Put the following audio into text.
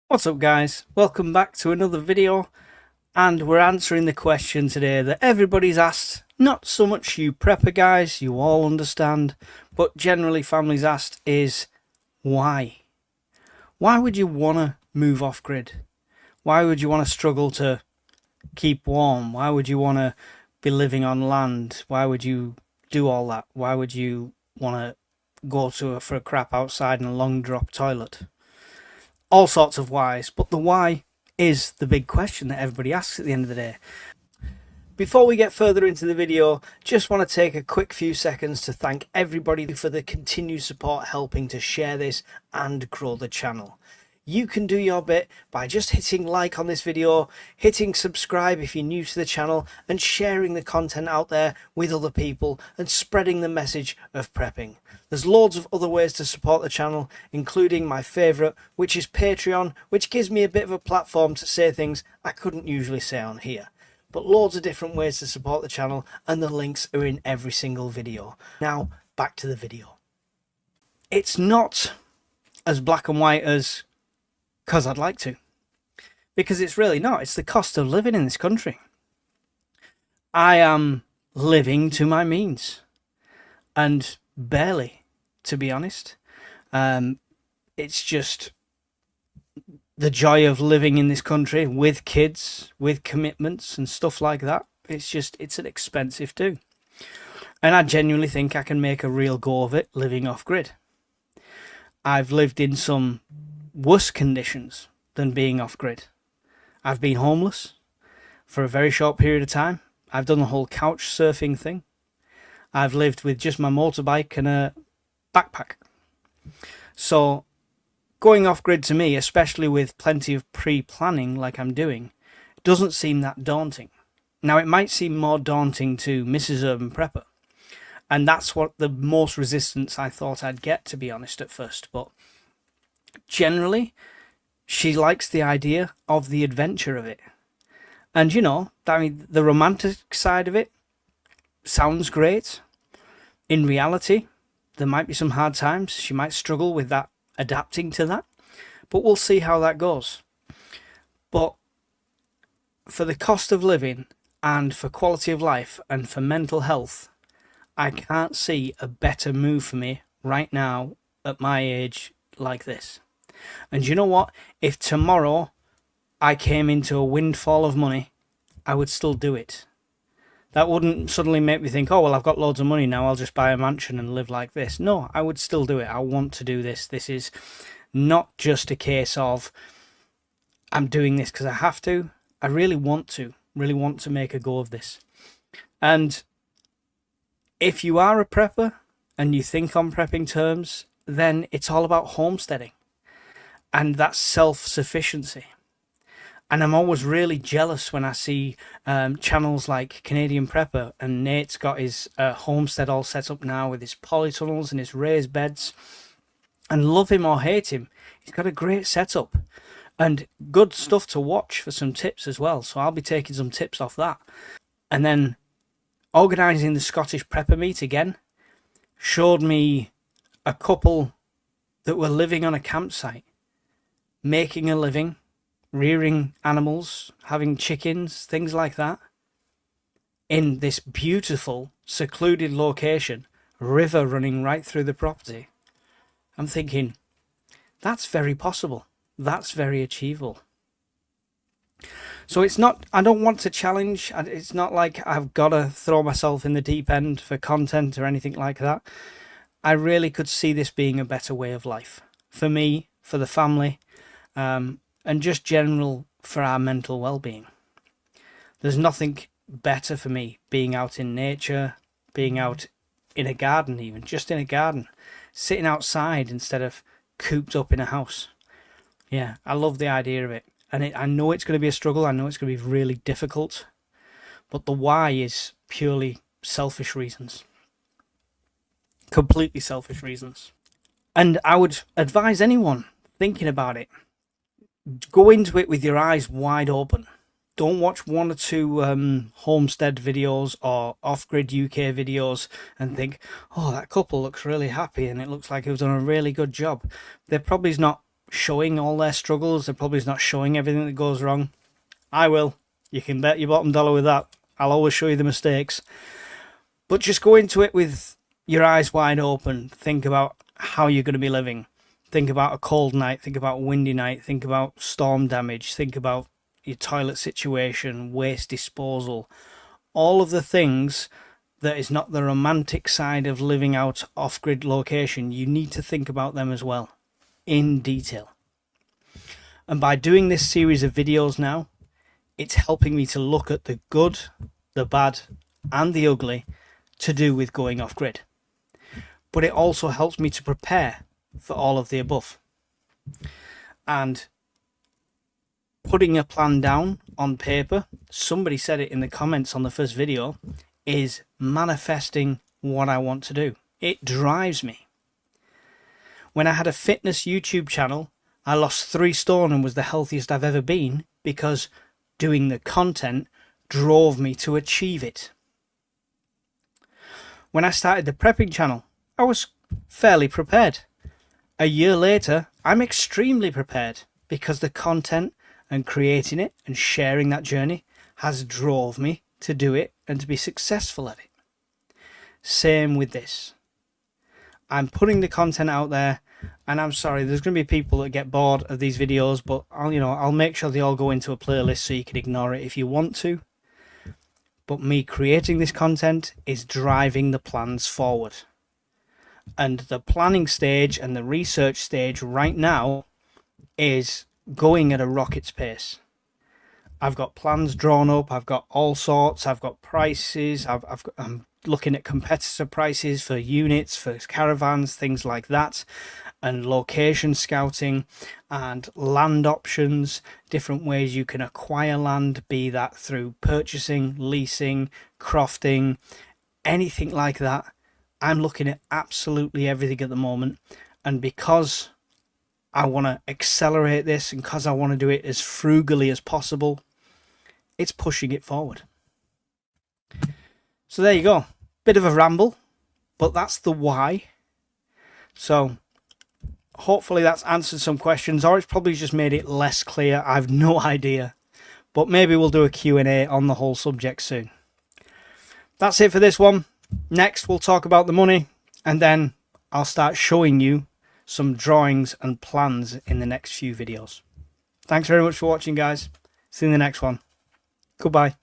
What's up guys, welcome back to another video, and we're answering the question today that everybody's asked. Not so much you prepper guys, you all understand, but generally families asked is why? Why would you want to move off grid? Why would you want to struggle to keep warm? Why would you want to be living on land? Why would you do all that? Why would you want to go for a crap outside in a long drop toilet? All sorts of whys, but the why is the big question that everybody asks at the end of the day. Before we get further into the video, just want to take a quick few seconds to thank everybody for the continued support helping to share this and grow the channel. You can do your bit by just hitting like on this video, hitting subscribe if you're new to the channel, and sharing the content out there with other people and spreading the message of prepping. There's loads of other ways to support the channel, including my favourite, which is Patreon, which gives me a bit of a platform to say things I couldn't usually say on here. But loads of different ways to support the channel, and the links are in every single video. Now, back to the video. It's not as black and white as because I'd like to, because it's really not. It's the cost of living in this country. I am living to my means, and barely, to be honest. It's just the joy of living in this country with kids, with commitments and stuff like that. It's an expensive do. And I genuinely think I can make a real go of it living off grid. I've lived in some worse conditions than being off grid. I've been homeless for a very short period of time. I've done the whole couch surfing thing. I've lived with just my motorbike and a backpack. So going off grid to me, especially with plenty of pre-planning like I'm doing, doesn't seem that daunting. Now, it might seem more daunting to Mrs. Urban Prepper, and that's what the most resistance I thought I'd get, to be honest, at first. But generally, she likes the idea of the adventure of it. And you know, I mean, the romantic side of it sounds great. In reality, there might be some hard times. She might struggle with that, adapting to that, but we'll see how that goes. But for the cost of living and for quality of life and for mental health, I can't see a better move for me right now at my age like this. And you know what? If tomorrow I came into a windfall of money, I would still do it. That wouldn't suddenly make me think, oh, well, I've got loads of money now, I'll just buy a mansion and live like this. No, I would still do it. I want to do this. This is not just a case of I'm doing this because I have to. I really want to make a go of this. And if you are a prepper and you think on prepping terms, then it's all about homesteading. And that's self-sufficiency. And I'm always really jealous when I see channels like Canadian Prepper, and Nate's got his homestead all set up now with his polytunnels and his raised beds. And love him or hate him, he's got a great setup and good stuff to watch for some tips as well. So I'll be taking some tips off that. And then organising the Scottish Prepper meet again showed me a couple that were living on a campsite, making a living, rearing animals, having chickens, things like that, in this beautiful, secluded location, river running right through the property. I'm thinking, that's very possible. That's very achievable. So it's not, I don't want to challenge. It's not like I've got to throw myself in the deep end for content or anything like that. I really could see this being a better way of life for me, for the family, and just general for our mental well-being. There's nothing better for me being out in nature, being out in a garden, even just in a garden, sitting outside instead of cooped up in a house. Yeah, I love the idea of it. And I know it's going to be a struggle. I know it's going to be really difficult. But the why is purely selfish reasons. Completely selfish reasons. And I would advise anyone thinking about it, go into it with your eyes wide open. Don't watch one or two homestead videos or off-grid UK videos and think, oh, that couple looks really happy and it looks like it was done a really good job. They're probably not showing all their struggles. They're probably not showing everything that goes wrong. I will. You can bet your bottom dollar with that. I'll always show you the mistakes. But just go into it with your eyes wide open. Think about how you're going to be living. Think about a cold night. Think about a windy night. Think about storm damage. Think about your toilet situation, waste disposal. All of the things that is not the romantic side of living out off-grid location. You need to think about them as well, in detail. And by doing this series of videos now, it's helping me to look at the good, the bad, and the ugly to do with going off-grid. But it also helps me to prepare for all of the above. And putting a plan down on paper, somebody said it in the comments on the first video, is manifesting what I want to do. It drives me. When I had a fitness YouTube channel, I lost 3 stone and was the healthiest I've ever been because doing the content drove me to achieve it. When I started the prepping channel, I was fairly prepared. A year later, I'm extremely prepared because the content and creating it and sharing that journey has drove me to do it and to be successful at it. Same with this. I'm putting the content out there, and I'm sorry, there's going to be people that get bored of these videos, but I'll make sure they all go into a playlist so you can ignore it if you want to. But me creating this content is driving the plans forward. And the planning stage and the research stage right now is going at a rocket's pace. I've got plans drawn up. I've got all sorts. I've got prices. I'm looking at competitor prices for units, for caravans, things like that, and location scouting and land options, different ways you can acquire land, be that through purchasing, leasing, crofting, anything like that. I'm looking at absolutely everything at the moment, and because I want to accelerate this and because I want to do it as frugally as possible, it's pushing it forward. So there you go. Bit of a ramble, but that's the why. So hopefully that's answered some questions, or it's probably just made it less clear. I've no idea, but maybe we'll do a Q&A on the whole subject soon. That's it for this one. Next, we'll talk about the money, and then I'll start showing you some drawings and plans in the next few videos. Thanks very much for watching, guys. See you in the next one. Goodbye.